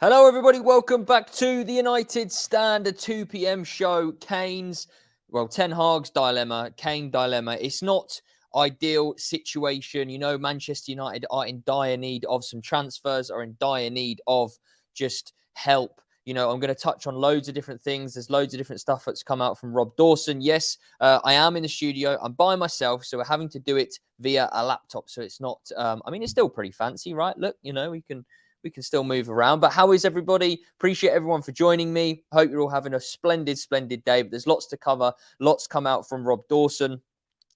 Hello, everybody. Welcome back to the United Stand, a 2 p.m. show. Ten Hag's dilemma, Kane dilemma. It's not ideal situation. Manchester United are in dire need of some transfers, are in dire need of just help. I'm going to touch on loads of different things. There's loads of different stuff that's come out from Rob Dawson. Yes, I am in the studio. I'm by myself, so we're having to do it via a laptop. So it's not. It's still pretty fancy, right? Look, we can still move around. But how is everybody? Appreciate everyone for joining me. Hope you're all having a splendid, splendid day. But there's lots to cover. Lots come out from Rob Dawson.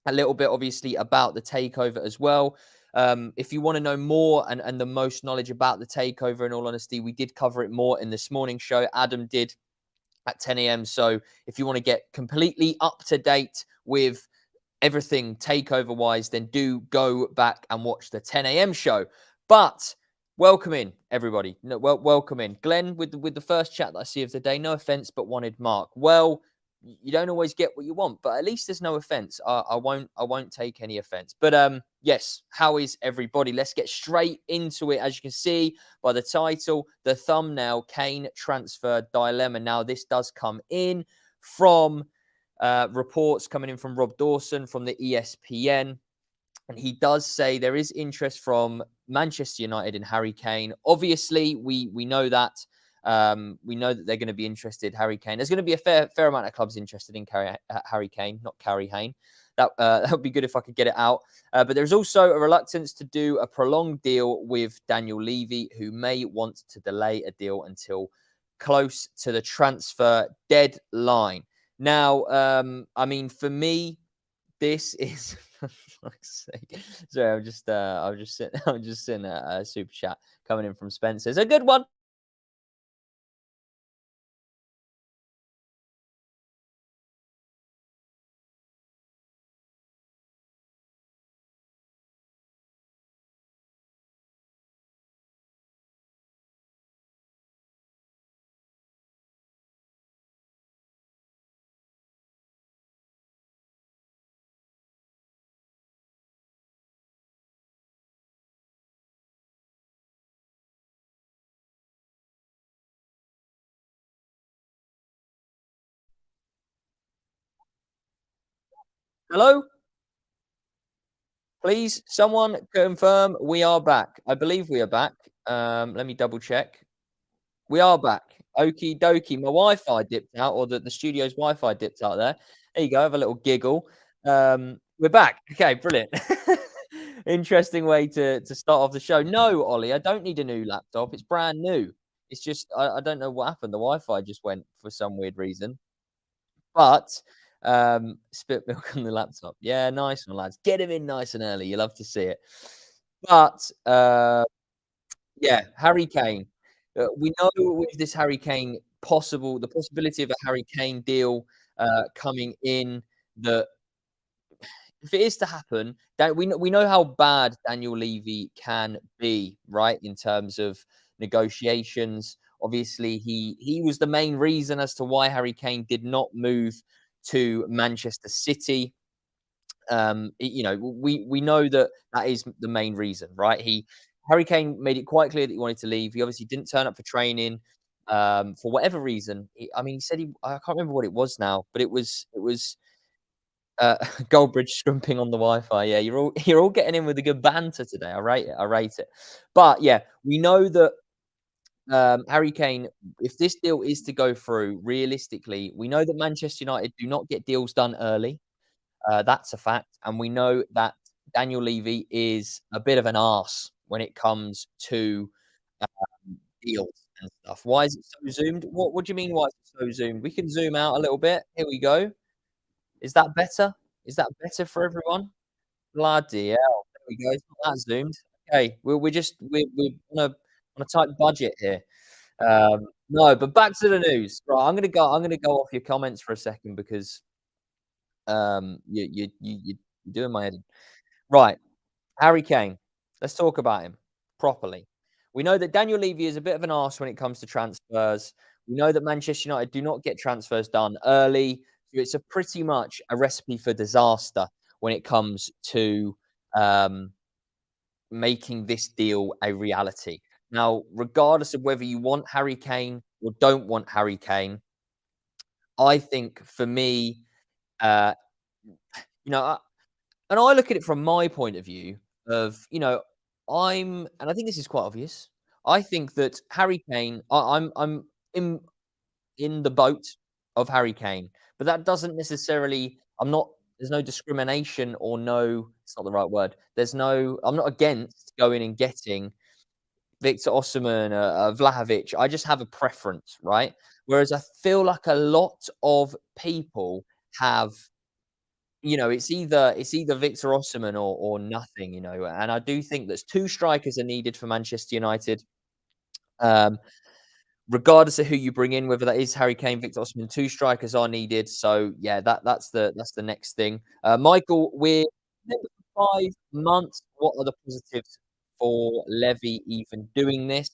A little bit, obviously, about the takeover as well. If you want to know more and the most knowledge about the takeover, in all honesty, we did cover it more in this morning show. Adam did at 10 a.m. So if you want to get completely up to date with everything takeover wise, then do go back and watch the 10 a.m. show. But welcome in, everybody. No, welcome in, Glenn. With the first chat that I see of the day. No offense, but wanted Mark. Well, you don't always get what you want, but at least there's no offense. I won't take any offense. But yes, how is everybody? Let's get straight into it. As you can see by the title, the thumbnail, Kane transfer dilemma. Now this does come in from reports coming in from Rob Dawson from the ESPN. And he does say there is interest from Manchester United in Harry Kane. Obviously, we know that. We know that they're going to be interested. Harry Kane. There's going to be a fair amount of clubs interested in Harry Kane, not Carrie Hayne. That would be good if I could get it out. But there's also a reluctance to do a prolonged deal with Daniel Levy, who may want to delay a deal until close to the transfer deadline. Now, for me, this is for fuck's sake. Sorry, I'm just seeing a super chat coming in from Spencer. It's a good one. Hello? Please, someone confirm we are back. I believe we are back. Let me double check. We are back. Okie dokie. My Wi-Fi dipped out, or the studio's Wi-Fi dipped out there. There you go. Have a little giggle. We're back. Okay, brilliant. Interesting way to start off the show. No, Ollie, I don't need a new laptop. It's brand new. It's just I don't know what happened. The Wi-Fi just went for some weird reason. But spit milk on the laptop. Yeah, nice one, lads. Get him in nice and early. You love to see it. But yeah, Harry Kane. We know with this Harry Kane the possibility of a Harry Kane deal coming in, that if it is to happen, that we know how bad Daniel Levy can be, right? In terms of negotiations. Obviously, he was the main reason as to why Harry Kane did not move to Manchester City. We know that is the main reason, right? Harry Kane made it quite clear that he wanted to leave. He obviously didn't turn up for training for whatever reason. He said I can't remember what it was now, but it was Goldbridge scrimping on the Wi-Fi. Yeah, you're all getting in with a good banter today. I rate it. I rate it. But yeah, we know that Harry Kane, if this deal is to go through, realistically, we know that Manchester United do not get deals done early. That's a fact. And we know that Daniel Levy is a bit of an arse when it comes to deals and stuff. Why is it so zoomed? What do you mean, why is it so zoomed? We can zoom out a little bit. Here we go. Is that better? Is that better for everyone? Bloody hell. There we go. It's not that zoomed. Okay. We're on a tight budget here. No, but back to the news. Right, I'm gonna go off your comments for a second because you're doing my head in. Right, Harry Kane. Let's talk about him properly. We know that Daniel Levy is a bit of an arse when it comes to transfers. We know that Manchester United do not get transfers done early. So it's a pretty much a recipe for disaster when it comes to um, making this deal a reality. Now, regardless of whether you want Harry Kane or don't want Harry Kane, I think for me, uh, you know, and I look at it from my point of view of, and I think this is quite obvious. I think that Harry Kane, I'm in in the boat of Harry Kane, but that doesn't necessarily. I'm not. There's no discrimination or no. It's not the right word. I'm not against going and getting Victor Osimhen, Vlahovic. I just have a preference, right? Whereas I feel like a lot of people have, it's either Victor Osimhen or nothing, and I do think that 2 strikers are needed for Manchester United, um, regardless of who you bring in, whether that is Harry Kane, Victor Osimhen, 2 strikers are needed. So, yeah, that's the next thing. Michael, we're nearly 5 months. What are the positives for Levy even doing this?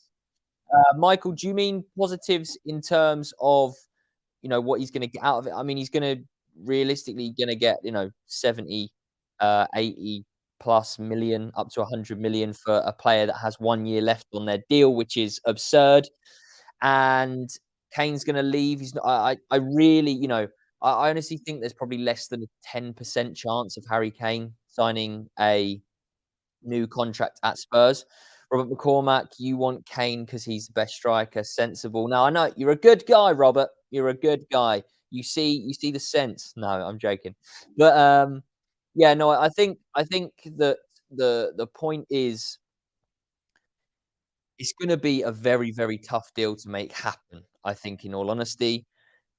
Michael, do you mean positives in terms of, what he's gonna get out of it? I mean, he's gonna realistically gonna get, 70, 80 plus million, up to 100 million for a player that has 1 year left on their deal, which is absurd. And Kane's gonna leave. He's not I really, I honestly think there's probably less than a 10% chance of Harry Kane signing a new contract at Spurs. Robert McCormack, you want Kane because he's the best striker, sensible. Now I know you're a good guy, Robert. You're a good guy. You see the sense. No, I'm joking. But yeah, no, I think that the point is it's gonna be a very, very tough deal to make happen, I think, in all honesty.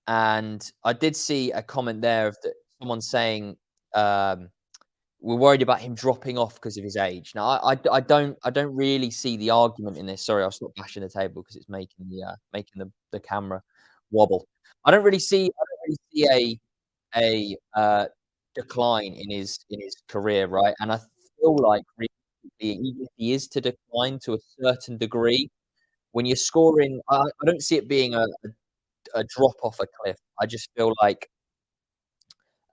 And I did see a comment there of that someone saying, um we're worried about him dropping off because of his age. Now, I don't really see the argument in this. Sorry, I'll stop bashing the table because it's making the camera wobble. I don't really see a decline in his career, right? And I feel like realistically, even if he is to decline to a certain degree, when you're scoring, I don't see it being a drop off a cliff. I just feel like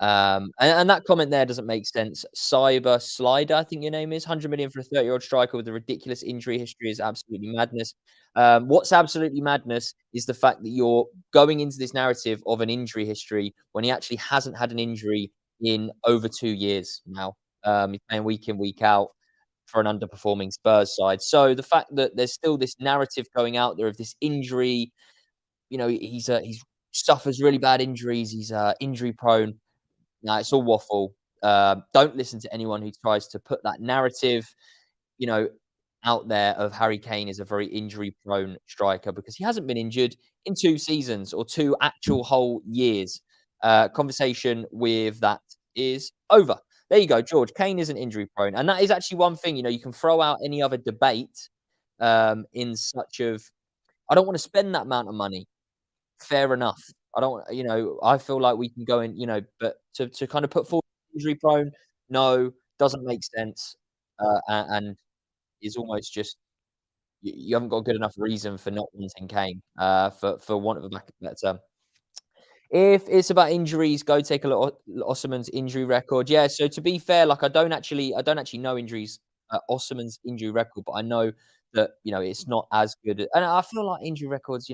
and that comment there doesn't make sense. Cyber Slider, I think your name is. 100 million for a 30-year-old striker with a ridiculous injury history is absolutely madness. What's absolutely madness is the fact that you're going into this narrative of an injury history when he actually hasn't had an injury in over 2 years now. He's playing week in, week out for an underperforming Spurs side. So the fact that there's still this narrative going out there of this injury, he's suffers really bad injuries, he's injury prone. No, it's all waffle. Don't listen to anyone who tries to put that narrative, you know, out there of Harry Kane is a very injury-prone striker because he hasn't been injured in 2 seasons or 2 actual whole years. Conversation with that is over. There you go, George. Kane isn't injury-prone, and that is actually one thing, you can throw out any other debate, in such of, "I don't wanna spend that amount of money." Fair enough. I don't I feel like we can go in, but to kind of put forward injury prone, no, doesn't make sense, and is almost just you haven't got a good enough reason for not wanting Kane, for want of a better term. If it's about injuries, go take a look at Osimhen's injury record. Yeah, so to be fair, like I don't actually know injuries, Osimhen's injury record, but I know that, it's not as good, and I feel like injury records,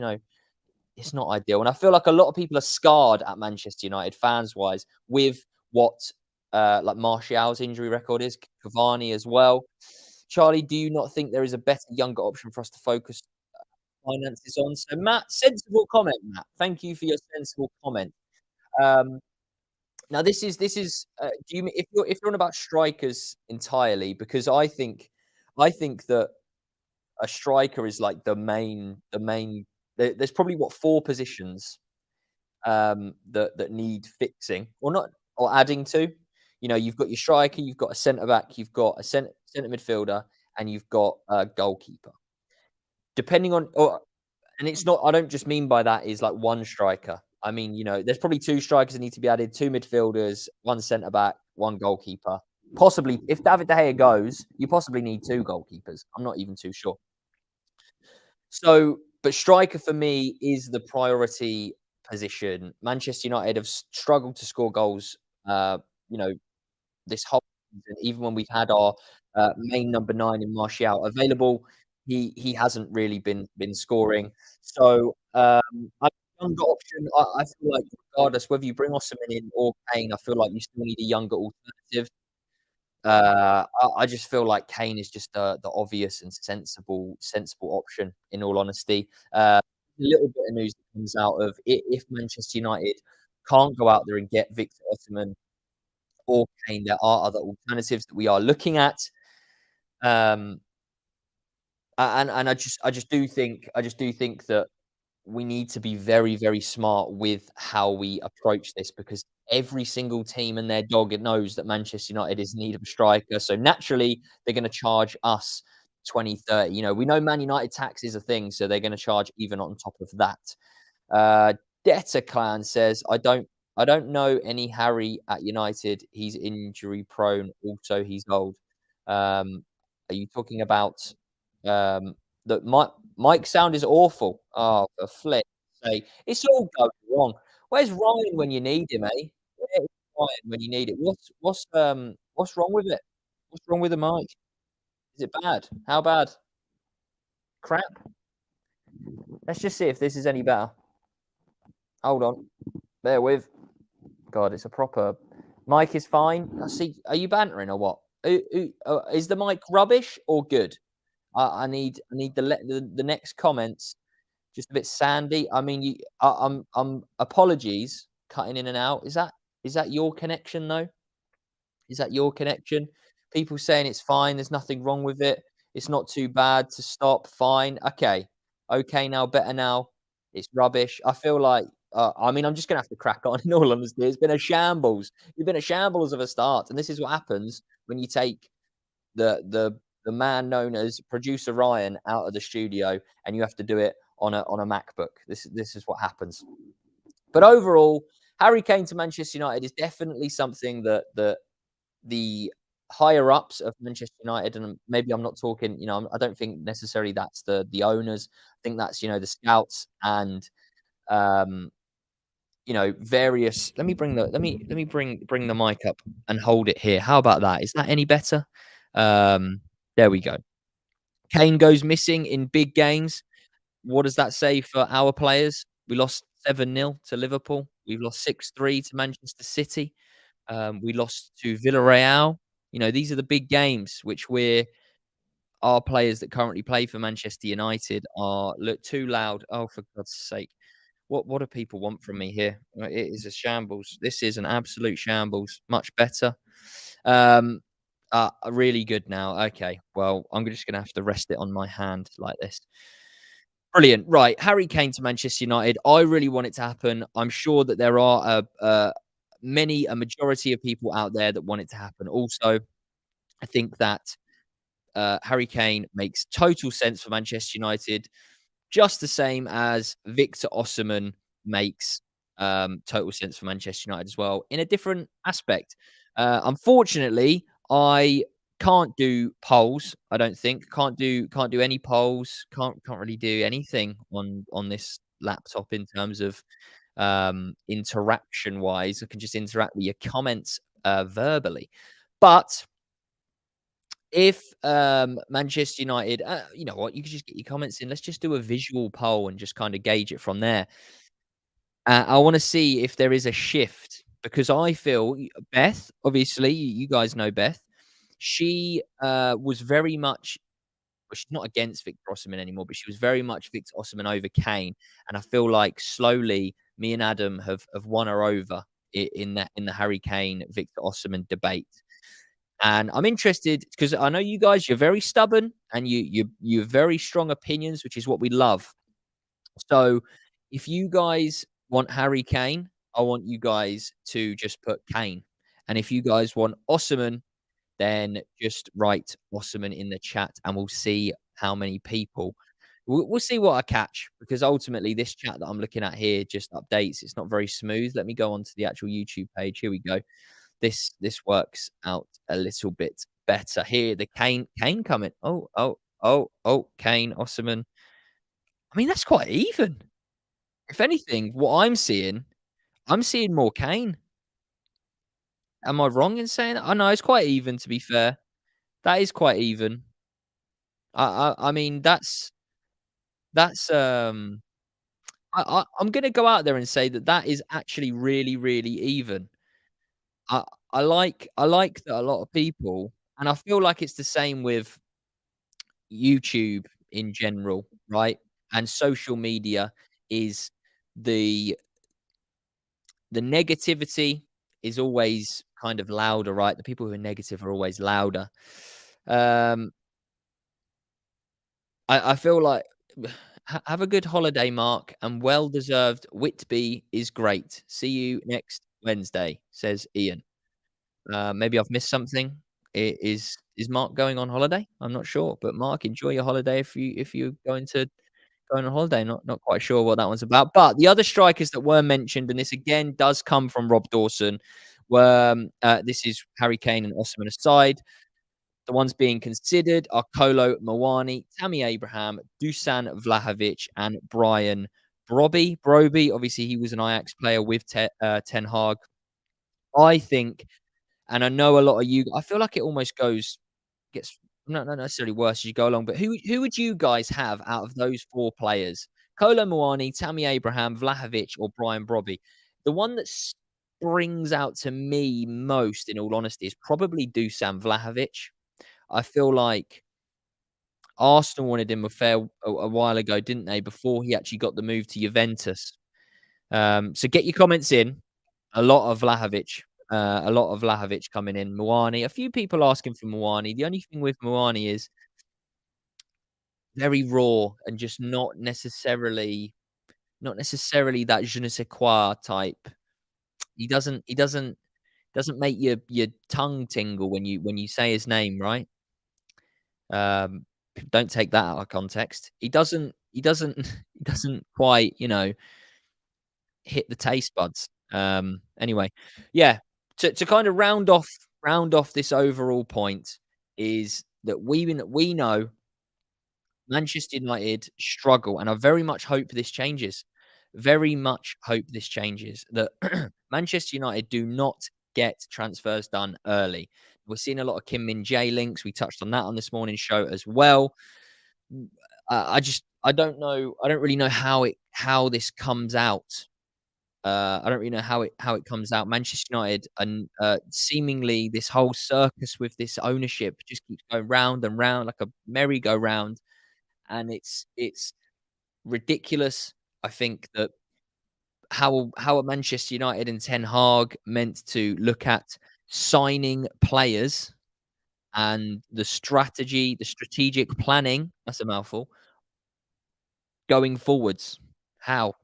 it's not ideal, and I feel like a lot of people are scarred at Manchester United fans-wise with what, like Martial's injury record is, Cavani as well. Charlie, do you not think there is a better younger option for us to focus finances on? So Matt, sensible comment, Matt. Thank you for your sensible comment. Um, Now do you if you're on about strikers entirely, because I think that a striker is like the main there's probably what, 4 positions that need fixing or not or adding to. You've got your striker, you've got a centre back, you've got a centre midfielder, and you've got a goalkeeper. Depending on, and it's not. I don't just mean by that is like one striker. I mean, there's probably 2 strikers that need to be added, 2 midfielders, 1 centre back, 1 goalkeeper. Possibly, if David De Gea goes, you possibly need 2 goalkeepers. I'm not even too sure. So, but striker for me is the priority position. Manchester United have struggled to score goals, you know, this whole season, even when we've had our main number 9 in Martial available. he hasn't really been scoring. So, I younger option, I feel like regardless whether you bring Osimhen in or Kane, I feel like you still need a younger alternative. I just feel like Kane is just the obvious and sensible option, in all honesty. A little bit of news that comes out of if Manchester United can't go out there and get Victor Osimhen or Kane, there are other alternatives that we are looking at. Um, and I just do think that we need to be very, very smart with how we approach this because every single team and their dog it knows that Manchester United is in need of a striker. So naturally, they're going to charge us 20, 30. You know, we know Man United tax is a thing, so they're going to charge even on top of that. Debtor Clan says, I don't know any Harry at United. He's injury prone. Also, he's old. Are you talking about um, that Mike sound is awful. Oh, for flip sake. It's all going wrong. Where's Ryan when you need him, eh? Where is Ryan when you need it? What's wrong with it? What's wrong with the mic? Is it bad? How bad? Crap. Let's just see if this is any better. Hold on. Bear with. God, it's a proper mic is fine. I see. Are you bantering or what? Is the mic rubbish or good? I need the next comments just a bit sandy. I mean, I'm apologies cutting in and out. Is that your connection though? Is that your connection? People saying it's fine. There's nothing wrong with it. It's not too bad to stop. Fine. Okay. Okay. Now better now. It's rubbish. I feel like. I mean, I'm just gonna have to crack on. In all honesty, it's been a shambles. It's been a shambles of a start, and this is what happens when you take the man known as producer Ryan out of the studio, and you have to do it on a MacBook. This is what happens. But overall, Harry Kane to Manchester United is definitely something that the higher ups of Manchester United, and maybe I'm not talking, I don't think necessarily that's the owners. I think that's the scouts and um, various. Let me bring the mic up and hold it here. How about that? Is that any better? Um, there we go. Kane goes missing in big games. What does that say for our players? We lost 7-0 to Liverpool. We've lost 6-3 to Manchester City. We lost to Villarreal. These are the big games which our players that currently play for Manchester United are look too loud. Oh, for God's sake. What do people want from me here? It is a shambles. This is an absolute shambles. Much better. Um, really good now. Okay. Well, I'm just gonna have to rest it on my hand like this. Brilliant. Right. Harry Kane to Manchester United. I really want it to happen. I'm sure that there are a majority of people out there that want it to happen. Also, I think that Harry Kane makes total sense for Manchester United, just the same as Victor Osimhen makes total sense for Manchester United as well, in a different aspect. Unfortunately, I can't do polls. I don't think can't do any polls. Can't really do anything on this laptop in terms of interaction wise. I can just interact with your comments verbally, but if Manchester United, you know what, you can just get your comments in. Let's just do a visual poll and just kind of gauge it from there. I want to see if there is a shift because I feel Beth, obviously, you guys know Beth. She was very much, well, she's not against Victor Osimhen anymore, but she was very much Victor Osimhen over Kane. And I feel like slowly me and Adam have won her over in the Harry Kane Victor Osimhen debate. And I'm interested because I know you guys, you're very stubborn and you have very strong opinions, which is what we love. So if you guys want Harry Kane, I want you guys to just put Kane. And if you guys want Osimhen, then just write Osimhen in the chat and we'll see how many people. We'll see what I catch because ultimately this chat that I'm looking at here just updates. It's not very smooth. Let me go onto the actual YouTube page. Here we go. This works out a little bit better. Here, the Kane coming. Oh, Kane, Osimhen. I mean, that's quite even. If anything, what I'm seeing more Kane. Am I wrong in saying that? Oh, no, it's quite even, to be fair. That is quite even. I mean, that's, I'm gonna go out there and say that that is actually really, really even. I I like that a lot of people, and I feel like it's the same with YouTube in general, right? And social media is the the negativity is always kind of louder, right? The people who are negative are always louder. Um, I feel like have a good holiday, Mark, and well deserved. Whitby is great. See you next Wednesday, says Ian. Maybe I've missed something. Is Mark going on holiday? I'm not sure, but Mark, enjoy your holiday if you're going on holiday. Not quite sure what that one's about. But the other strikers that were mentioned, and this again does come from Rob Dawson, were this is Harry Kane and Osman aside. The ones being considered are Kolo Muani, Tammy Abraham, Dusan Vlahovic, and Brian Broby. Obviously, he was an Ajax player with Ten Hag. I think, and I know a lot of you. I feel like it almost gets not necessarily worse as you go along. But who would you guys have out of those four players? Kolo Muani, Tammy Abraham, Vlahovic, or Brian Broby? The one that springs out to me most, in all honesty, is probably Dusan Vlahovic. I feel like Arsenal wanted him a while ago, didn't they? Before he actually got the move to Juventus. So get your comments in. A lot of Vlahovic coming in. Muani, a few people asking for Muani. The only thing with Muani is very raw and just not necessarily that je ne sais quoi type. He doesn't make your tongue tingle when you say his name, right? Um, don't take that out of context. He doesn't he doesn't quite, hit the taste buds. Anyway, yeah, to kind of round off this overall point is that we know Manchester United struggle, and I very much hope this changes. Very much hope this changes. That Manchester United do not get transfers done early. We're seeing a lot of Kim Min Jae links. We touched on that on this morning's show as well. I don't know. I don't really know how this comes out. I don't really know how it comes out. Manchester United and seemingly this whole circus with this ownership just keeps going round and round like a merry-go-round, and it's ridiculous. I think that how are Manchester United and Ten Hag meant to look at signing players and the strategic planning, that's a mouthful, going forwards? How?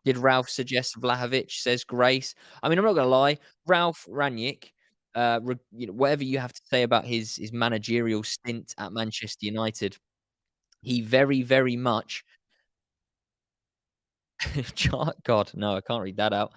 Did Ralph suggest Vlahovic, says Grace? I mean, I'm not gonna lie, Ralph Rangnick, whatever you have to say about his managerial stint at Manchester United, he very, very much God, no, I can't read that out.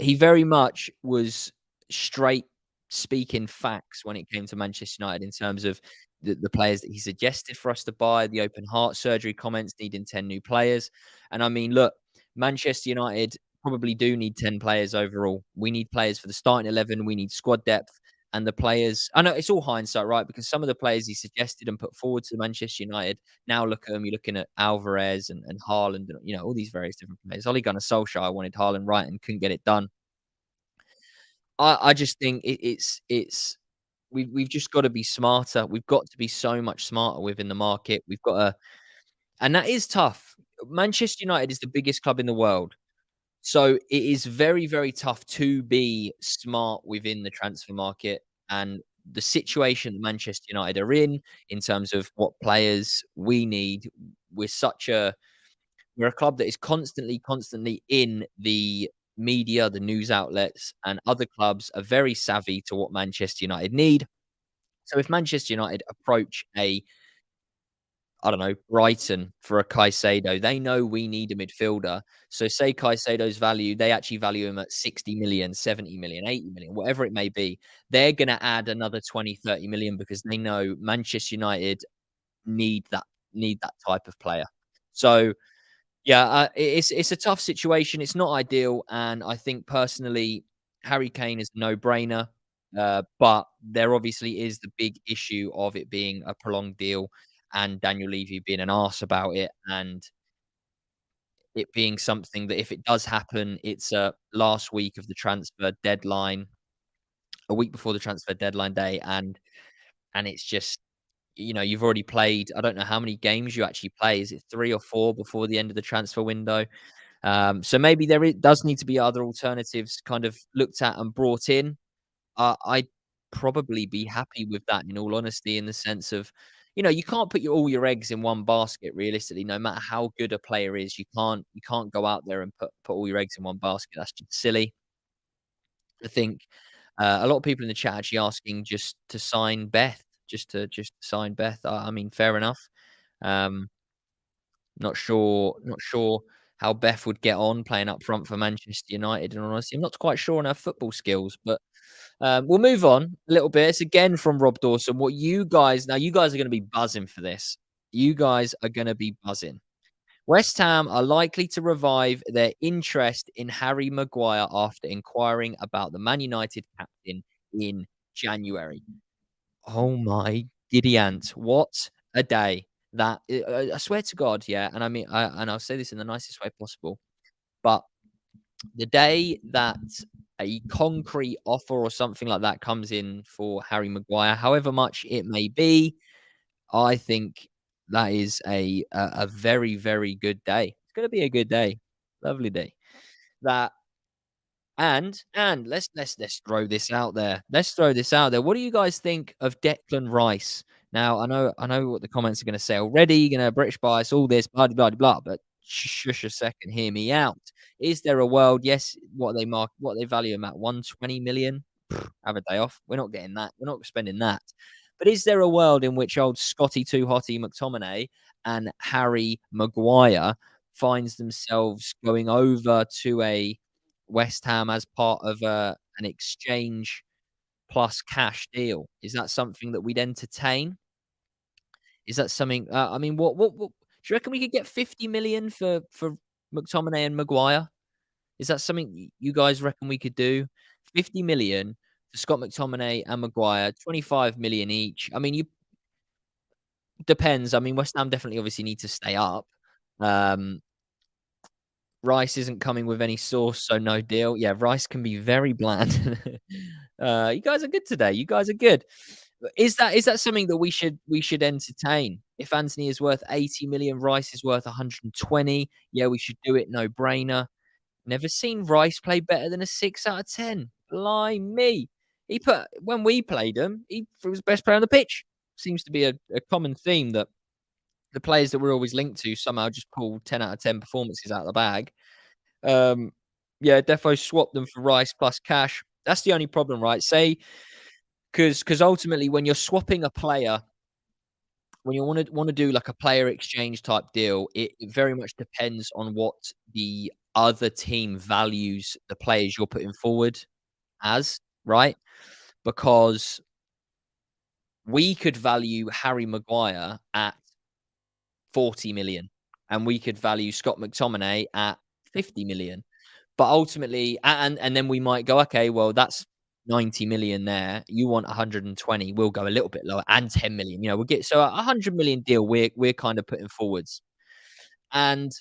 He very much was straight speaking facts when it came to Manchester United in terms of the players that he suggested for us to buy, the open heart surgery comments, needing 10 new players. And I mean, look, Manchester United probably do need 10 players overall. We need players for the starting 11. We need squad depth. And the players, I know it's all hindsight, right? Because some of the players he suggested and put forward to Manchester United, now look at them. You're looking at Alvarez and Haaland, and all these various different players. Ole Gunnar Solskjaer wanted Haaland right and couldn't get it done. I just think it's we've just got to be smarter. We've got to be so much smarter within the market. We've got to, and that is tough. Manchester United is the biggest club in the world. So it is very, very tough to be smart within the transfer market, and the situation that Manchester United are in terms of what players we need. We're such a we're a club that is constantly in the media, the news outlets, and other clubs are very savvy to what Manchester United need. So if Manchester United approach I don't know, Brighton for a Caicedo. They know we need a midfielder. So say Caicedo's value, they actually value him at 60 million, 70 million, 80 million, whatever it may be. They're going to add another 20, 30 million because they know Manchester United need that need that type of player. So yeah, it's a tough situation. It's not ideal, and I think personally, Harry Kane is a no-brainer. But there obviously is the big issue of it being a prolonged deal and Daniel Levy being an arse about it, and it being something that if it does happen, it's, last week of the transfer deadline, a week before the transfer deadline day, and it's just, you've already played, I don't know how many games you actually play. Is it 3 or 4 before the end of the transfer window? So maybe does need to be other alternatives kind of looked at and brought in. I'd probably be happy with that, in all honesty, in the sense of, you can't put all your eggs in one basket realistically. No matter how good a player is, you can't go out there and put all your eggs in one basket. That's just silly. I think a lot of people in the chat actually asking just to sign Beth, just to sign Beth. I mean, fair enough. Um, not sure how Beth would get on playing up front for Manchester United. And honestly, I'm not quite sure on her football skills, but we'll move on a little bit. It's again from Rob Dawson. You guys are going to be buzzing for this. You guys are going to be buzzing. West Ham are likely to revive their interest in Harry Maguire after inquiring about the Man United captain in January. Oh my giddy aunt. What a day. I swear to God, yeah, and I mean, and I'll say this in the nicest way possible, but the day that a concrete offer or something like that comes in for Harry Maguire, however much it may be, I think that is a very, very good day. It's gonna be a good day. Lovely day. That and let's throw this out there. Let's throw this out there. What do you guys think of Declan Rice? Now, I know what the comments are gonna say already. You're gonna British bias, all this, blah blah blah, blah, but shush a second, hear me out. Is there a world? Yes, what they value him at 120 million? Have a day off. We're not getting that. We're not spending that. But is there a world in which old Scotty Too Hotty McTominay and Harry Maguire finds themselves going over to a West Ham as part of an exchange plus cash deal? Is that something that we'd entertain? Is that something? I mean, what do you reckon we could get 50 million for McTominay and Maguire? Is that something you guys reckon we could do? 50 million for Scott McTominay and Maguire, 25 million each. I mean, you depends. I mean, West Ham definitely obviously need to stay up. Um, Rice isn't coming with any sauce, so no deal. Yeah, Rice can be very bland. You guys are good today. You guys are good. Is that something that we should entertain? If Anthony is worth 80 million, Rice is worth 120. Yeah, we should do it. No brainer. Never seen Rice play better than a 6 out of 10. Blimey. When we played him, he was the best player on the pitch. Seems to be a common theme that the players that we're always linked to somehow just pull 10 out of 10 performances out of the bag. Um, yeah, defo swap them for Rice plus cash. That's the only problem, right? Say, because ultimately, when you're swapping a player, when you want to do like a player exchange type deal, it very much depends on what the other team values the players you're putting forward as, right? Because we could value Harry Maguire at 40 million and we could value Scott McTominay at 50 million. But ultimately, and then we might go, okay, well, that's 90 million there. You want 120, we'll go a little bit lower, and 10 million. We'll get so a 100 million deal we're kind of putting forwards. And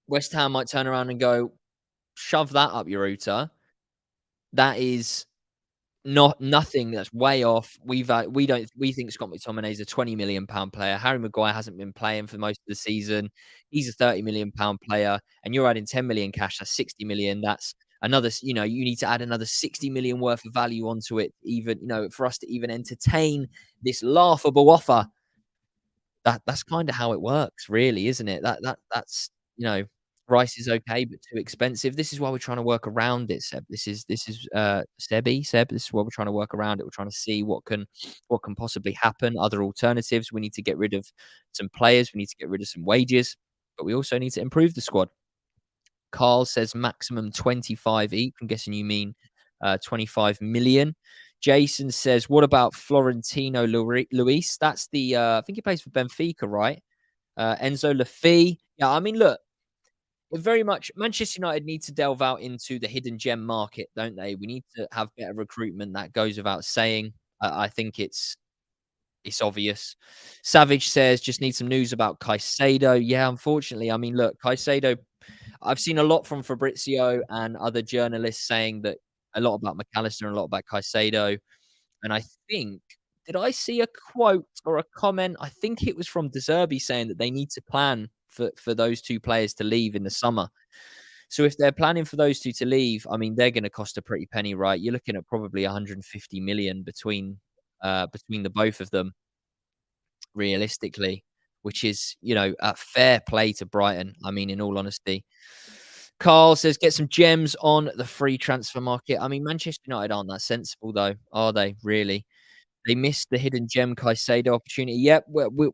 West Ham might turn around and go, shove that up your router. That is nothing. That's way off. We think Scott McTominay is a 20 million pound player. Harry Maguire hasn't been playing for most of the season. He's a 30 million pound player, and you're adding 10 million cash. That's 60 million. That's another. You need to add another 60 million worth of value onto it, even for us to even entertain this laughable offer. That's kind of how it works, really, isn't it? That's Rice is okay, but too expensive. This is why we're trying to work around it, Seb. This is Seb. This is why we're trying to work around it. We're trying to see what can possibly happen. Other alternatives. We need to get rid of some players. We need to get rid of some wages, but we also need to improve the squad. Carl says maximum 25 each. I'm guessing you mean 25 million. Jason says, what about Florentino Luis? That's I think he plays for Benfica, right? Enzo Lafie. Yeah, I mean, look, It very much Manchester United need to delve out into the hidden gem market, don't they? We need to have better recruitment, that goes without saying. I think it's obvious. Savage says, "Just need some news about Caicedo." Yeah, unfortunately, I mean, look, Caicedo, I've seen a lot from Fabrizio and other journalists saying that a lot about McAllister and a lot about Caicedo. And I think, did I see a quote or a comment? I think it was from De Zerbi saying that they need to plan for those 2 players to leave in the summer. So if they're planning for those 2 to leave, I mean, they're gonna cost a pretty penny, right? You're looking at probably 150 million between the both of them, realistically, which is, a fair play to Brighton, I mean, in all honesty. Carl says, "Get some gems on the free transfer market." I mean, Manchester United aren't that sensible though, are they, really? They missed the hidden gem Caicedo opportunity. Yep, we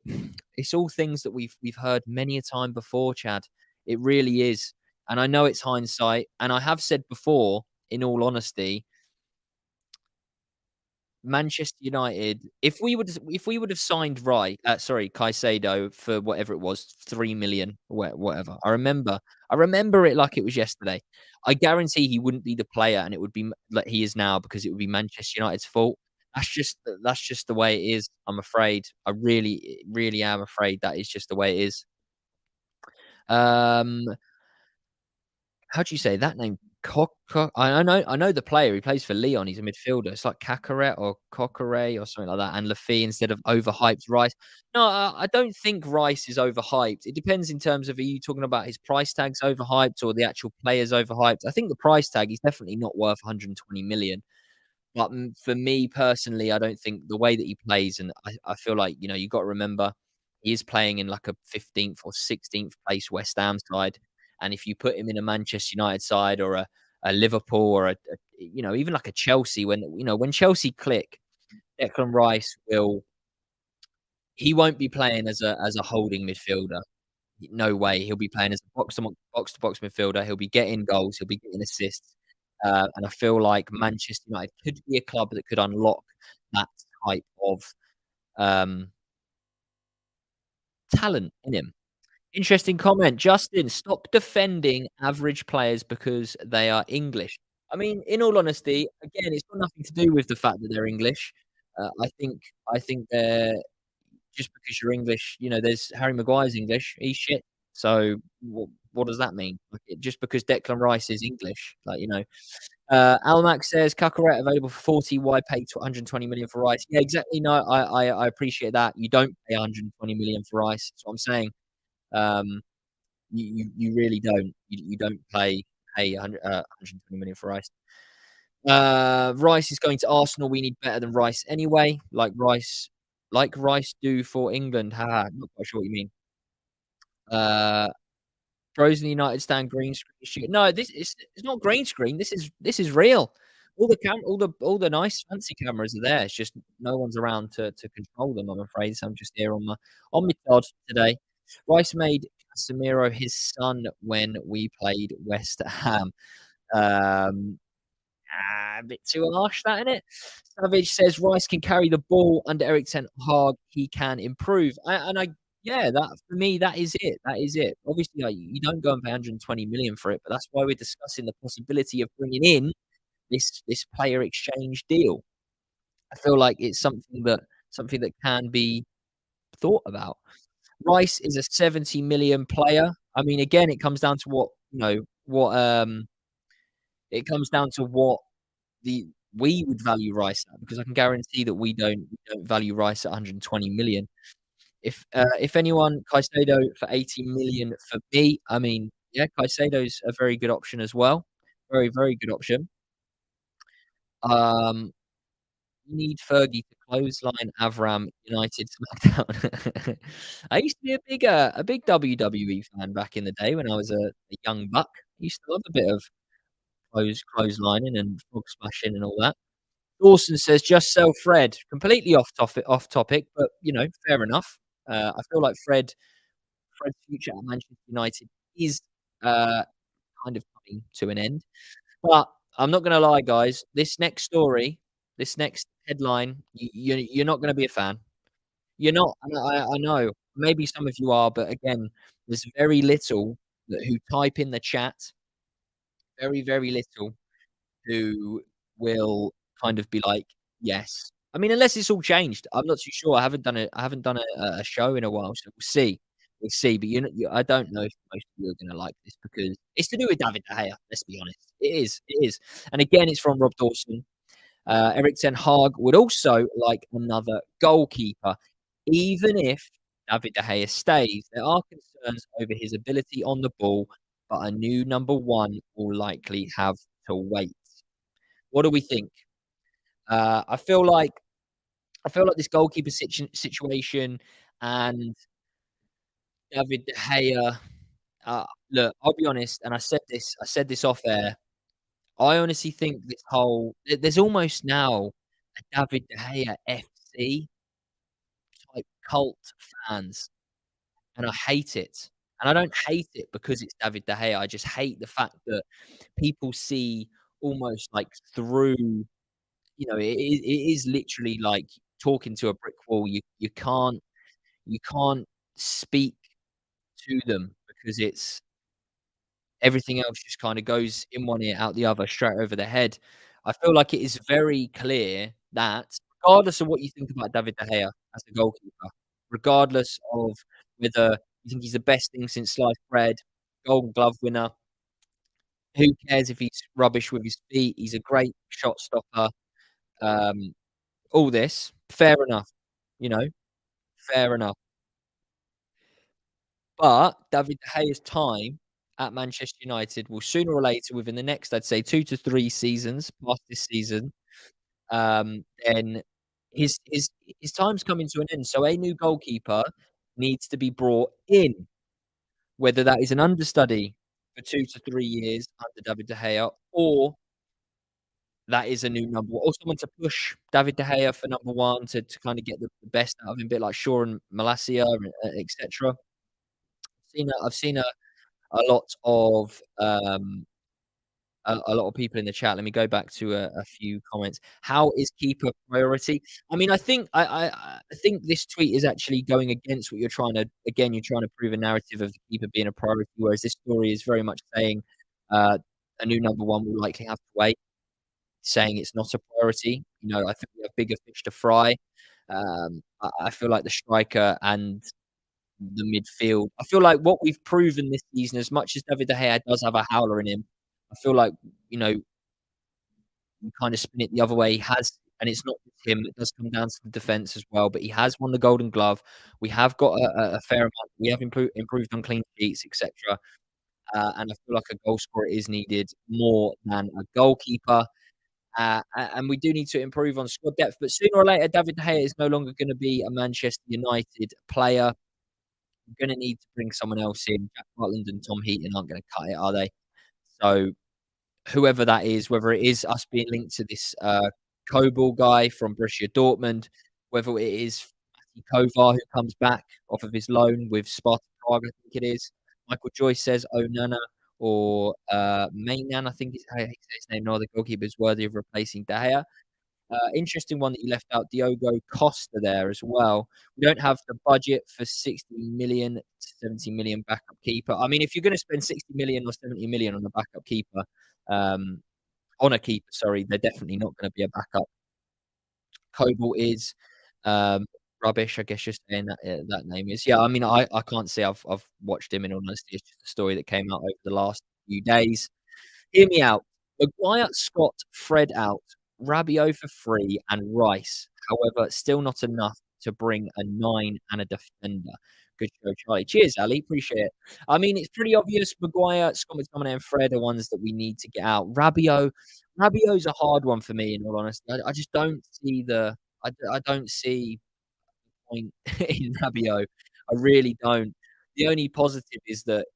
it's all things that we've heard many a time before, Chad. It really is. And I know it's hindsight, and I have said before, in all honesty, Manchester United, if we would have signed Caicedo for whatever it was, 3,000,000, whatever. I remember it like it was yesterday. I guarantee he wouldn't be the player, and it would be like he is now because it would be Manchester United's fault. That's just the way it is, I'm afraid. I really, really am afraid that is just the way it is. Um, how do you say that name? I know the player, he plays for Lyon, he's a midfielder. It's like Cacaret or Coqueret or something like that, and Lafy instead of overhyped Rice. No, I don't think Rice is overhyped. It depends in terms of, are you talking about his price tag's overhyped or the actual player's overhyped? I think the price tag, he's definitely not worth 120 million. But, for me personally, I don't think the way that he plays, and I feel like, you gotta remember, he is playing in like a 15th or 16th place West Ham side, and if you put him in a Manchester United side or a Liverpool or even like a Chelsea, when Chelsea click, Declan Rice he won't be playing as a holding midfielder. No way. He'll be playing as a box-to-box midfielder. He'll be getting goals. He'll be getting assists. And I feel like Manchester United could be a club that could unlock that type of um, talent in him. Interesting comment. Justin, stop defending average players because they are English. I mean, in all honesty, again, it's got nothing to do with the fact that they're English. I think they're just because you're English, there's Harry Maguire's English, he's shit. So what does that mean? Like, just because Declan Rice is English, Almac says Cucurella available for 40. Why pay 120 million for Rice? Yeah, exactly. No, I appreciate that. You don't pay 120 million for Rice. That's what I'm saying. Um, you really don't. You don't pay 120 million for Rice. Rice is going to Arsenal. We need better than Rice anyway. Like Rice do for England. Haha, not quite sure what you mean. Uh, Frozen United stand green screen shoot. No, this is it's not green screen. This is real. All the nice fancy cameras are there. It's just no one's around to control them. I'm afraid. So I'm just here on my pod today. Rice made Casemiro his son when we played West Ham. Um, a bit too harsh, that, isn't it? Savage says Rice can carry the ball under Eric Ten Hag. He can improve. Yeah, that for me, that is it. That is it. Obviously, you don't go and pay 120 million for it, but that's why we're discussing the possibility of bringing in this player exchange deal. I feel like it's something that can be thought about. Rice is a 70 million player. I mean, again, it comes down to what the we would value Rice at, because I can guarantee that we don't value Rice at 120 million. If anyone, Caicedo for 80 million for me. I mean, yeah, Caicedo's a very good option as well. Very, very good option. Um, we need Fergie to clothesline Avram United SmackDown. I used to be a big WWE fan back in the day when I was a young buck. I used to love a bit of clotheslining and frog splashing and all that. Dawson says, "Just sell Fred." Completely off topic, but, fair enough. I feel like Fred's future at Manchester United is, uh, kind of coming to an end. But I'm not gonna lie, guys, this next story, this next headline, you're not gonna be a fan. You're not, and I know. Maybe some of you are, but again, there's very little who type in the chat, very, very little who will kind of be like, "Yes." I mean, unless it's all changed. I'm not too sure. I haven't done a show in a while, so we'll see. We'll see, but I don't know if most of you are gonna like this because it's to do with David De Gea, let's be honest. It is. And again, it's from Rob Dawson. Erik ten Hag would also like another goalkeeper. Even if David De Gea stays, there are concerns over his ability on the ball, but a new number 1 will likely have to wait. What do we think? Uh, I feel like I feel like this goalkeeper situation and David De Gea. Look, I'll be honest, and I said this off air. I honestly think there's almost now a David De Gea FC type cult fans, and I hate it. And I don't hate it because it's David De Gea. I just hate the fact that people see almost like through. It is literally like talking to a brick wall. You can't speak to them because it's everything else just kinda goes in one ear, out the other, straight over the head. I feel like it is very clear that regardless of what you think about David De Gea as a goalkeeper, regardless of whether you think he's the best thing since sliced bread, Golden Glove winner, who cares if he's rubbish with his feet, he's a great shot stopper, um, all this, fair enough, you know, fair enough. But David De Gea's time at Manchester United will sooner or later, within the next, I'd say 2 to 3 seasons past this season, then his time's coming to an end. So a new goalkeeper needs to be brought in, whether that is an understudy for 2 to 3 years under David De Gea, or that is a new number or someone to push David De Gea for number 1 to kinda get the best out of him, a bit like Shaw and Malacia, et cetera. I've seen a lot of, a lot of people in the chat. Let me go back to a few comments. How is keeper priority? I mean, I think this tweet is actually going against what you're trying to prove a narrative of the keeper being a priority, whereas this story is very much saying, uh, a new number 1 will likely have to wait, saying it's not a priority. I think we have bigger fish to fry. I feel like the striker and the midfield. I feel like what we've proven this season, as much as David De Gea does have a howler in him, I feel like, you know, you kind of spin it the other way. He has, and it's not just him, it does come down to the defense as well, but he has won the Golden Glove. We have got a fair amount. We have improved on clean sheets, etc. And I feel like a goal scorer is needed more than a goalkeeper. And we do need to improve on squad depth. But sooner or later, David De Gea is no longer going to be a Manchester United player. We're gonna need to bring someone else in. Jack Butland and Tom Heaton aren't gonna cut it, are they? So whoever that is, whether it is us being linked to this Kobel guy from Borussia Dortmund, whether it is Matty Kovar who comes back off of his loan with Sparta Prague, I think it is. Michael Joyce says Onana or Mainan, I think is how he says his name. No other goalkeeper is worthy of replacing De Gea. Interesting one that you left out, Diogo Costa there as well. We don't have the budget for 60 million to 70 million backup keeper. I mean, if you're going to spend 60 million or 70 million on a backup keeper, um, sorry, they're definitely not going to be a backup. Kobel is um, rubbish, I guess you're saying that name is. Yeah, I mean, I can't say I've watched him in all honesty. It's just a story that came out over the last few days. Hear me out. Maguire, Scott, Fred out, Rabiot for free, and Rice. However, still not enough to bring a 9 and a defender. Good show, Charlie. Cheers, Ali. Appreciate it. I mean, it's pretty obvious. Maguire, Scott McTominay, and Fred are ones that we need to get out. Rabiot's a hard one for me, in all honesty. I just don't see I don't see point in Rabiot. I really don't. The only positive is that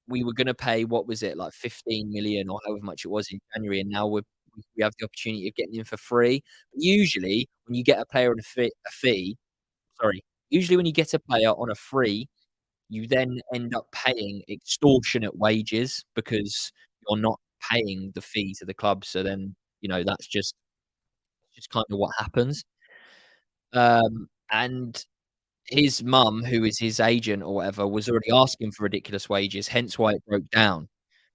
we were gonna pay, what was it, like 15 million or however much it was in January, and now we have the opportunity of getting him for free. But usually, when you get a player on usually when you get a player on a free, you then end up paying extortionate wages because you're not paying the fee to the club. So then, that's just kind of what happens. And his mum, who is his agent or whatever, was already asking for ridiculous wages, hence why it broke down.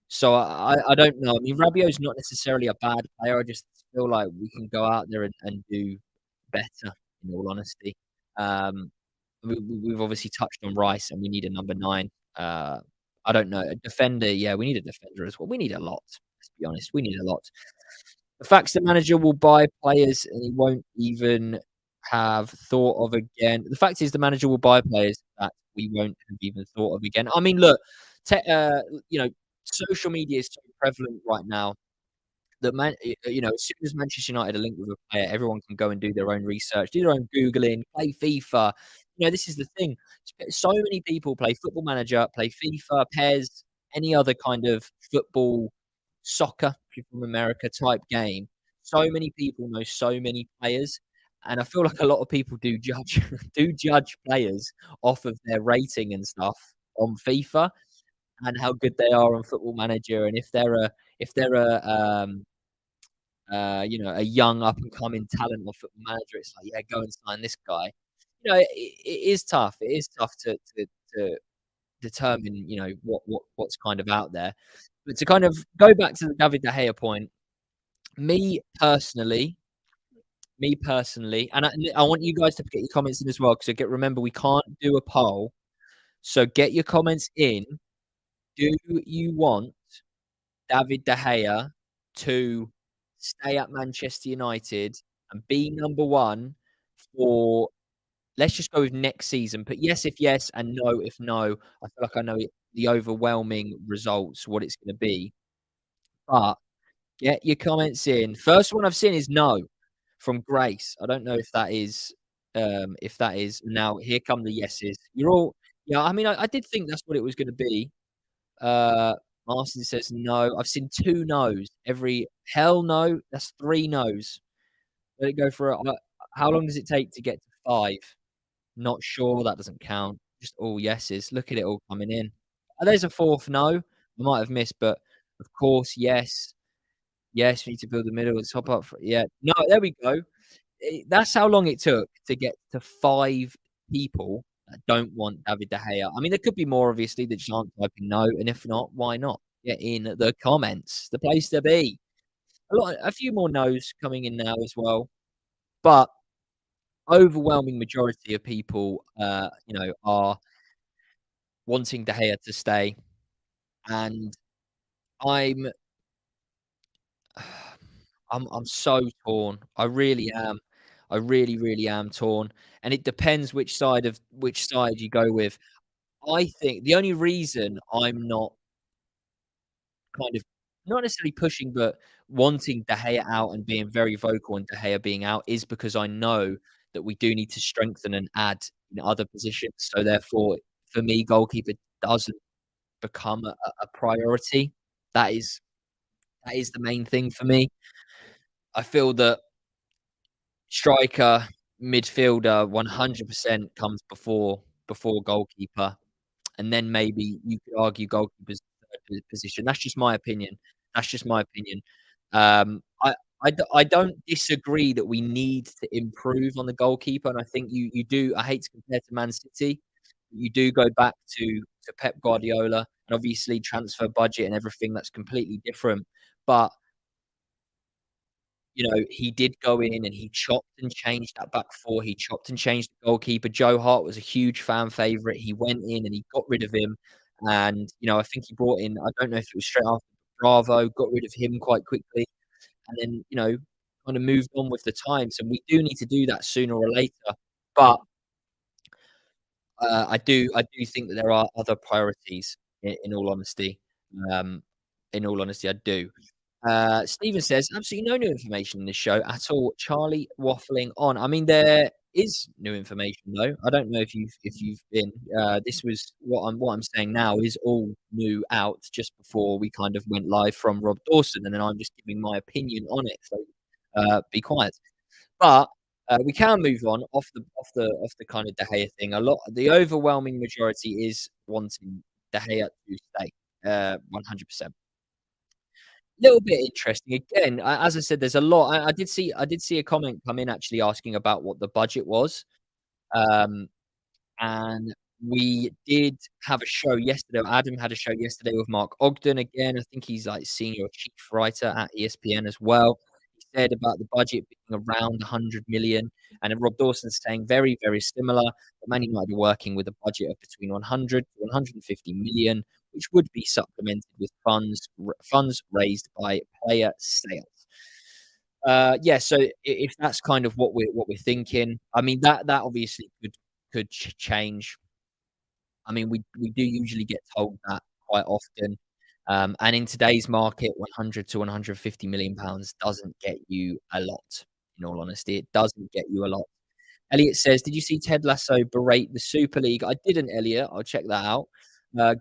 So I don't know. I mean, Rabiot's not necessarily a bad player. I just feel like we can go out there and do better, in all honesty. Um, we've obviously touched on Rice, and we need a number 9. Uh, I don't know, a defender, yeah, we need a defender as well. We need a lot, let's be honest, we need a lot. The fact's the manager will buy players and he won't even have thought of again. The fact is the manager will buy players that we won't have even thought of again. I mean, look, te you know, social media is so prevalent right now that as soon as Manchester United are linked with a player, everyone can go and do their own research, do their own Googling, play FIFA. This is the thing. So many people play Football Manager, play FIFA, PES, any other kind of football, soccer, if you're from America, type game. So many people know so many players, and I feel like a lot of people do judge do judge players off of their rating and stuff on FIFA and how good they are on Football Manager, and if they're a young up and coming talent or Football Manager, it's like, yeah, go and sign this guy. It is tough. It is tough to determine, what's kind of out there. But to kind of go back to the David De Gea point, me personally, and I want you guys to get your comments in as well, because remember we can't do a poll, so get your comments in. Do you want David De Gea to stay at Manchester United and be number 1 for, let's just go with next season. Put yes if yes and no if no. I feel like I know the overwhelming results, what it's gonna be. But get your comments in. First one I've seen is no from Grace. I don't know if that is now here come the yeses. You're all yeah, I mean, I did think that's what it was gonna be. Uh, Martin says no. I've seen 2 no's. Every hell no, that's 3 no's. Let it go for how long does it take to get to 5? Not sure, that doesn't count. Just all yeses. Look at it all coming in. There's a 4th no. I might have missed, but of course, yes. Yes, we need to build the middle and top up for yeah. No, there we go. That's how long it took to get to 5 people that don't want David De Gea. I mean, there could be more, obviously, that just aren't typing no, and if not, why not? Get in the comments, the place to be. A few more no's coming in now as well, but overwhelming majority of people, are wanting De Gea to stay, and I'm I'm so torn. I really am. I really, really am torn, and it depends which side you go with. I think the only reason I'm not kind of not necessarily pushing, but wanting De Gea out and being very vocal on De Gea being out is because I know that we do need to strengthen and add in other positions. So therefore, for me, goalkeeper doesn't become a priority. That is that is the main thing for me. I feel that striker, midfielder, 100% comes before goalkeeper, and then maybe you could argue goalkeeper's third position. That's just my opinion. That's just my opinion. Um, I I don't disagree that we need to improve on the goalkeeper, and I think you do. I hate to compare to Man City. You do go back to Pep Guardiola, and obviously transfer budget and everything that's completely different. But he did go in and he chopped and changed that back four. He chopped and changed the goalkeeper. Joe Hart was a huge fan favorite. He went in and he got rid of him. And, I think he brought in, I don't know if it was straight after Bravo, got rid of him quite quickly. And then, kind of moved on with the times. And we do need to do that sooner or later. But I do think that there are other priorities in all honesty. Um, in all honesty, I do. Steven says, absolutely no new information in this show at all. Charlie waffling on. I mean, there is new information though. I don't know if you've been. This was what I'm saying now is all new out just before we kind of went live from Rob Dawson, and then I'm just giving my opinion on it. So be quiet. But we can move on off the kind of De Gea thing. The overwhelming majority is wanting De Gea to stay. 100%. Little bit interesting. Again, as I said, there's a lot. I did see a comment come in actually asking about what the budget was. Um, and we did have a show yesterday. Adam had a show yesterday with Mark Ogden again. I think he's like senior chief writer at ESPN as well. He said about the budget being around 100 million, and then Rob Dawson's saying very, very similar. But Man United are working with a budget of between 100 to 150 million, which would be supplemented with funds raised by player sales. Yeah, so if that's kind of what we're thinking, I mean that obviously could change. I mean, we do usually get told that quite often. And in today's market, 100 to 150 million pounds doesn't get you a lot. In all honesty, it doesn't get you a lot. Elliot says, "Did you see Ted Lasso berate the Super League?" I didn't, Elliot. I'll check that out.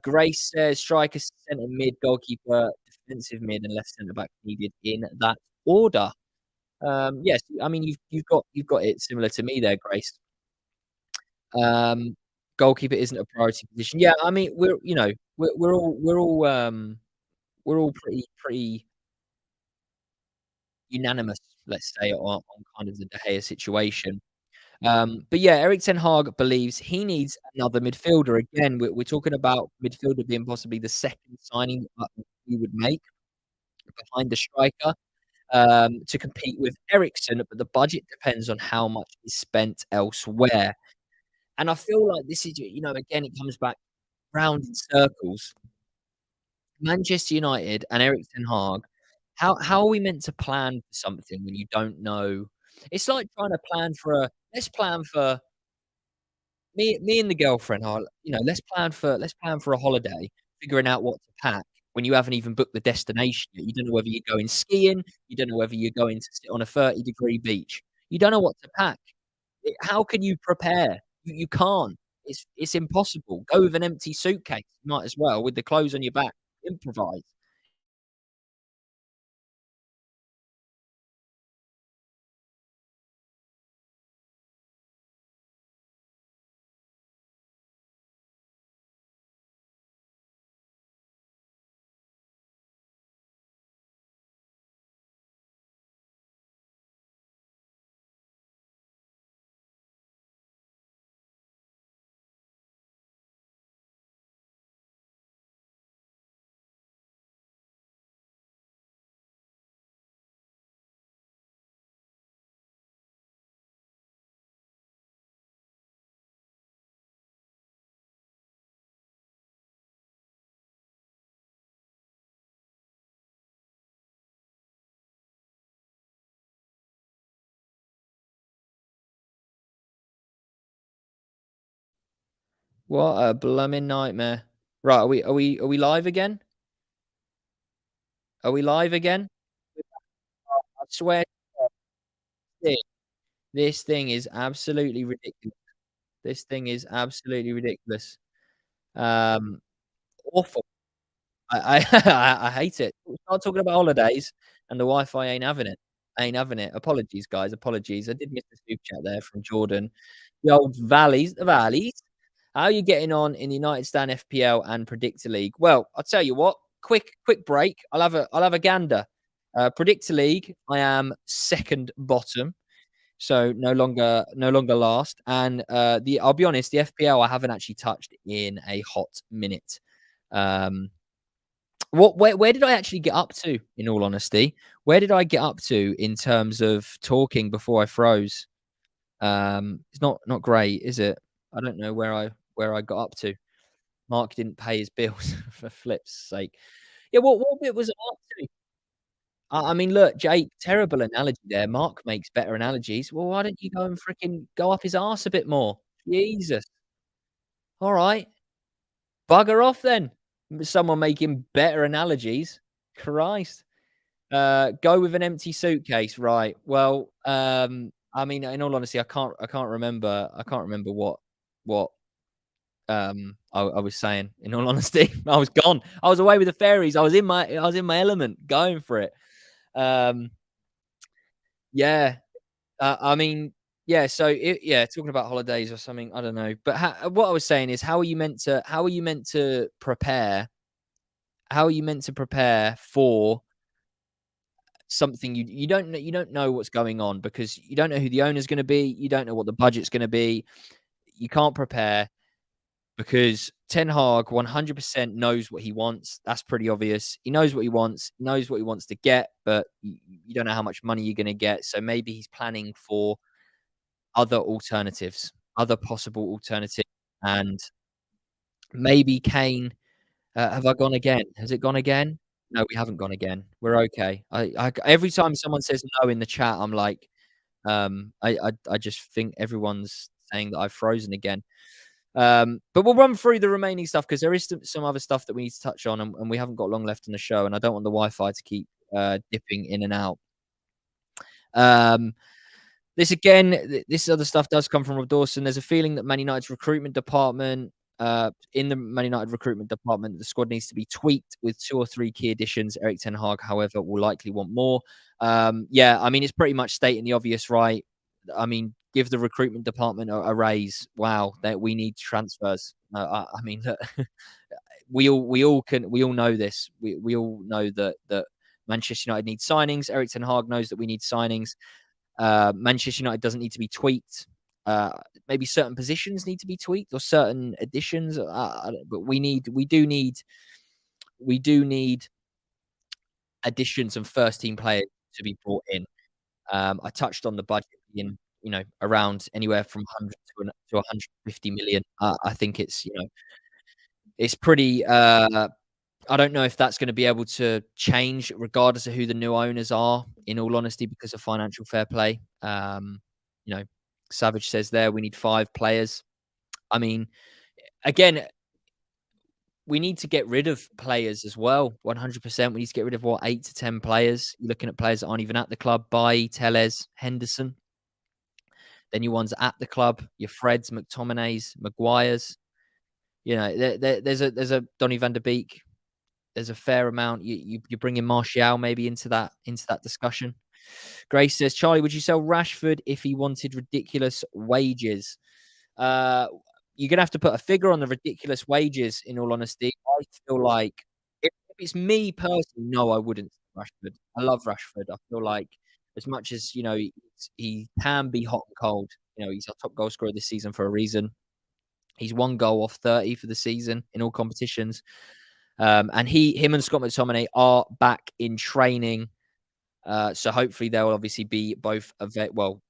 Grace says, "Striker, centre mid, goalkeeper, defensive mid, and left centre back needed in that order." Yes, I mean you've got it similar to me there, Grace. Um, Goalkeeper isn't a priority position. Yeah, I mean we're all pretty unanimous, let's say, on kind of the De Gea situation. But yeah, Erik ten Hag believes he needs another midfielder. Again, we're talking about midfielder being possibly the second signing that we would make behind the striker. To compete with Eriksen, but the budget depends on how much is spent elsewhere. And I feel like this is, again, it comes back round in circles. Manchester United and Erik ten Hag, how are we meant to plan for something when you don't know? It's like trying to plan for a let's plan for me and the girlfriend are, let's plan for a holiday, figuring out what to pack when you haven't even booked the destination yet. You don't know whether you're going skiing, you don't know whether you're going to sit on a 30-degree beach. You don't know what to pack. How can you prepare? You can't. It's impossible. Go with an empty suitcase. You might as well with the clothes on your back. Improvise. What a blooming nightmare. Right, are we live again? Are we live again? I swear to this thing is absolutely ridiculous. This thing is absolutely ridiculous. Um, Awful. I hate it. Start talking about holidays and the Wi-Fi ain't having it. Ain't having it. Apologies, guys. Apologies. I did miss the super chat there from Jordan. The old valleys, the valleys. How are you getting on in the United Stand FPL and Predictor League? Well, I'll tell you what. Quick break. I'll have a gander. Predictor League. I am second bottom. So no longer last. And I'll be honest, the FPL I haven't actually touched in a hot minute. Um, where did I actually get up to, in all honesty? Where did I get up to in terms of talking before I froze? It's not great, is it? I don't know where I got up to. Mark didn't pay his bills for flip's sake. Yeah, what bit was I up to? I mean, look, Jake, terrible analogy there. Mark makes better analogies. Well, why don't you go and freaking go up his arse a bit more? Jesus. All right. Bugger off then. Someone making better analogies. Christ. Go with an empty suitcase, right? Well, I mean, in all honesty, I can't remember what I was saying. In all honesty, I was gone. I was away with the fairies. I was in my element, going for it. Um, yeah. I mean, yeah. So yeah, talking about holidays or something. I don't know. But what I was saying is, how are you meant to prepare? How are you meant to prepare for something you don't know what's going on because you don't know who the owner's gonna be, you don't know what the budget's gonna be, you can't prepare. because Ten Hag 100% knows what he wants. That's pretty obvious. He knows what he wants. He knows what he wants to get, but you don't know how much money you're going to get. So maybe he's planning for other alternatives, other possible alternatives, and maybe Kane. Have I gone again? Has it gone again? No, we haven't gone again. We're okay. Every time someone says no in the chat, I'm like, I just think everyone's saying that I've frozen again. But we'll run through the remaining stuff because there is some other stuff that we need to touch on, and we haven't got long left in the show, and I don't want the Wi-Fi to keep dipping in and out. Um, this again, this other stuff does come from Rob Dawson. There's a feeling that Man United's recruitment department, in the Man United recruitment department, the squad needs to be tweaked with 2 or 3 key additions. Eric Ten Hag, however, will likely want more. Yeah, I mean, it's pretty much stating the obvious, right? I mean, give the recruitment department a raise. Wow, that we need transfers. I mean, look, we all know this. We all know that Manchester United needs signings. Eric Ten Hag knows that we need signings. Manchester United doesn't need to be tweaked. Maybe certain positions need to be tweaked or certain additions. But we do need additions and first team players to be brought in. I touched on the budget being, around anywhere from 100 to 150 million. I think it's pretty. I don't know if that's going to be able to change regardless of who the new owners are, in all honesty, because of financial fair play. You know, Savage says there we need 5 players. I mean, again, we need to get rid of players as well. 100%. We need to get rid of 8 to 10 players. You're looking at players that aren't even at the club. Bailly, Tellez, Henderson. Then your ones at the club, your Freds, McTominays, Maguires. There's a Donny van der Beek. There's a fair amount. You bring in Martial maybe into that discussion. Grace says, Charlie, would you sell Rashford if he wanted ridiculous wages? You're gonna have to put a figure on the ridiculous wages. In all honesty, I feel like if it's me personally, no, I wouldn't sell Rashford. I love Rashford. I feel like as much as he can be hot and cold. He's our top goal scorer this season for a reason. He's 1 goal off 30 for the season in all competitions. And him and Scott McTominay are back in training. So hopefully they'll obviously be both available. Well,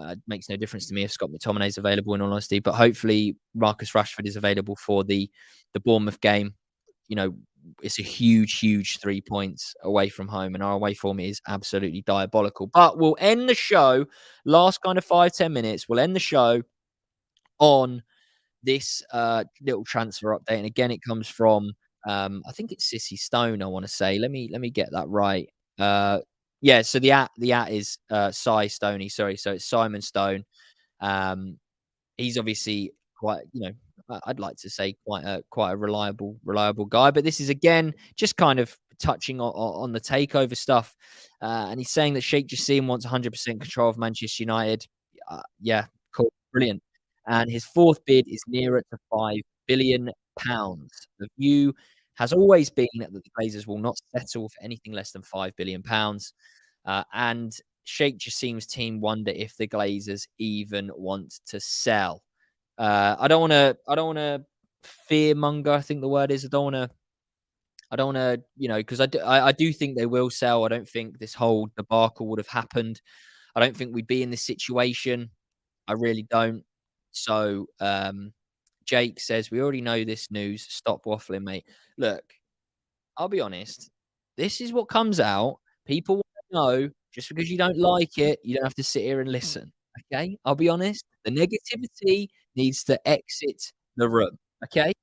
it makes no difference to me if Scott McTominay is available, in all honesty. But hopefully Marcus Rashford is available for the Bournemouth game. It's a huge 3 points away from home, and our away form is absolutely diabolical. But we'll end the show, last kind of 5-10 minutes. We'll end the show on this little transfer update. And again, it comes from I think it's Sissy Stone, I want to say. Let me get that right. Yeah, so the at is Cy Stoney, sorry. So it's Simon Stone. He's obviously quite, I'd like to say quite a reliable guy. But this is again just kind of touching on the takeover stuff. And he's saying that Sheikh Jassim wants 100% control of Manchester United. Yeah, cool, brilliant. And his 4th bid is nearer to £5 billion. The view has always been that the Glazers will not settle for anything less than £5 billion. And Sheikh Jassim's team wonder if the Glazers even want to sell. I don't want to fearmonger, I think the word is. I don't want to, because I do think they will sell. I don't think this whole debacle would have happened. I don't think we'd be in this situation. I really don't. So, Jake says, we already know this news. Stop waffling, mate. Look, I'll be honest. This is what comes out. People want to know. Just because you don't like it, you don't have to sit here and listen. Okay? I'll be honest. The negativity needs to exit the room. Okay?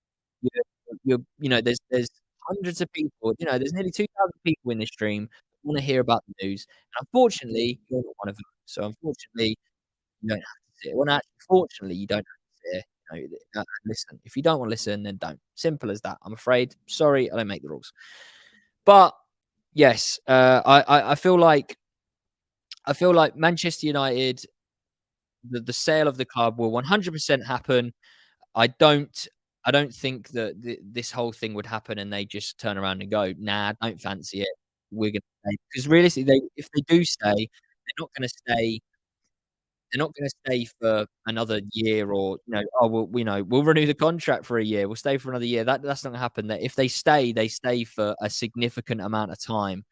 There's hundreds of people. There's nearly 2,000 people in this stream that want to hear about the news. And unfortunately, you're not one of them. So unfortunately, you don't have to sit. Well, actually, fortunately, you don't have to sit. Listen. If you don't want to listen, then don't. Simple as that. I'm afraid. Sorry, I don't make the rules. But yes, I feel like Manchester United, the sale of the club will 100% happen. I don't think that this whole thing would happen and they just turn around and go, nah, don't fancy it. We're gonna stay. Because realistically, if they do stay, they're not gonna stay. they're not gonna stay for another year or, "Oh, we'll renew the contract for a year. We'll stay for another year." That's not gonna happen. That if they stay for a significant amount of time,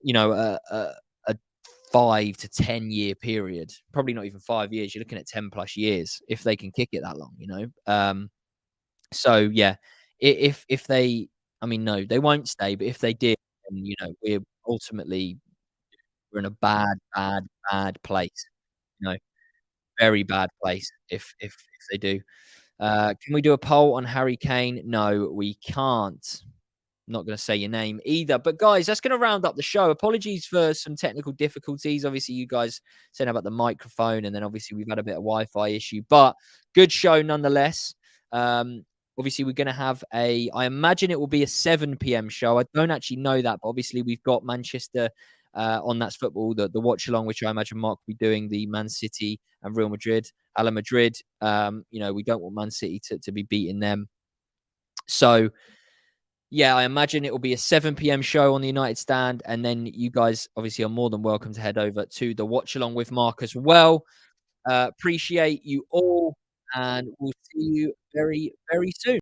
a 5 to 10-year period, probably not even 5 years. You're looking at 10 plus years if they can kick it that long, you know? So yeah, if they I mean, no, they won't stay, but if they did, then, we're in a bad, bad, bad place, you know, very bad place if they do. Can we do a poll on Harry Kane? No, we can't. Not gonna say your name either. But guys, that's gonna round up the show. Apologies for some technical difficulties. Obviously, you guys said about the microphone, and then obviously we've had a bit of Wi-Fi issue, but good show nonetheless. Um, obviously, we're gonna have I imagine it will be a 7 p.m. show. I don't actually know that, but obviously we've got Manchester on That's Football, the watch along, which I imagine Mark will be doing the Man City and Real Madrid, Ala Madrid. We don't want Man City to be beating them. So yeah, I imagine it will be a 7 p.m. show on the United Stand, and then you guys obviously are more than welcome to head over to the watch along with Mark as well. Appreciate you all, and we'll see you very, very soon.